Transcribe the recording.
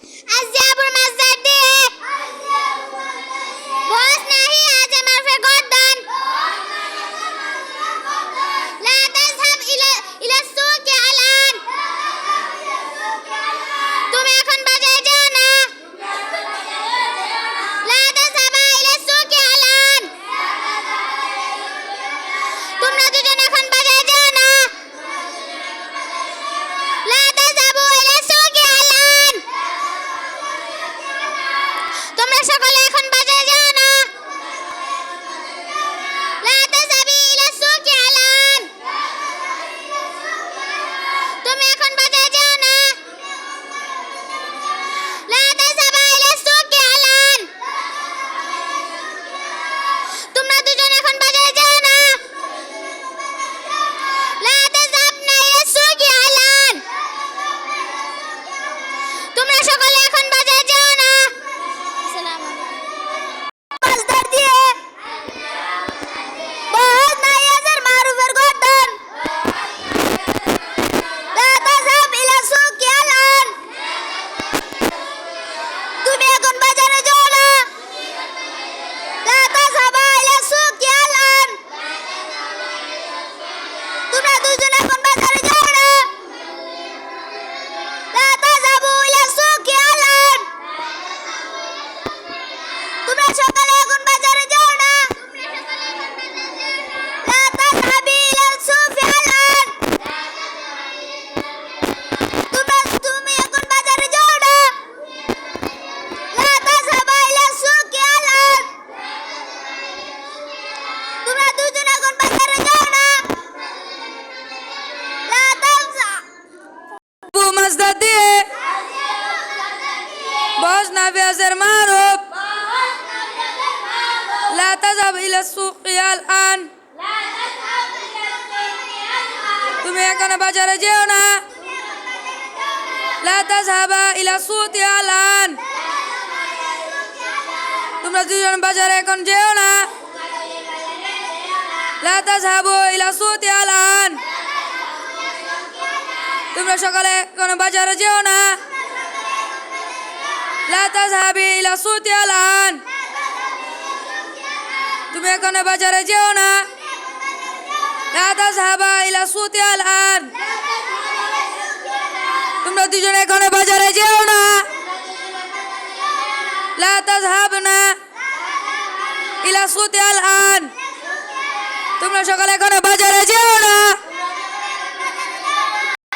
أصحاب المصدر দিয়ে بوس নাহি আজ আমার ফে গর্দান لا تذهب إلى السوق الآن তুমি এখন বাজারে যাও না لا تذهب إلى السوق الآن তোমরা দুজন এখন বাজারে যাও না لا تذهبوا إلى السوق الآن তোমরা সকলে এখন বাজারে যাও না لا تذهبي إلى السوق الآن তুমি এখন বাজারে যাও না لا تذهبا إلى السوق الآن তোমরা দুজন এখন বাজারে যাও না لا تذهبن إلى السوق الآن তোমরা সকলে এখন বাজারে যাও না আসসালামু আলাইকুম মজদার দিয়ে বহুত নাই হাজার মারুফের গর্দান لا تذهب إلى السوق الآن তুমি এখন বাজারে যাও না لا تذهبا إلى السوق الآن তোমরা দুজন এখন বাজারে যাও না لا تذهبوا إلى السوق الآن তোমরা সকলে এখন বাজারে যাও না لا تذهبي إلى السوق الآن তুমি এখন বাজারে যাও না لا تذهبا إلى السوق الآن তোমরা দুজন এখন বাজারে যাও না لا تذهب أبو مصدر দিয়ে بوس নাহি আজের মারুফ لا تذهب إلى السوق الآن তুমি এখন বাজারে যেও না لا تذهبا إلى السوق الآن তোমরা দুজন বাজারে এখন যেও না لا تذهبوا إلى السوق الآن তোমরা সকলে এখন বাজারে যেও না لا تذهبي إلى السوق الآن তুমি এখন বাজারে যেও না لا تذهبا إلى السوق الآن তোমরা দুজন এখন বাজারে যেও না لا تذهبنا إلى السوق الآن তোমরা সকলে এখন বাজারে যেও না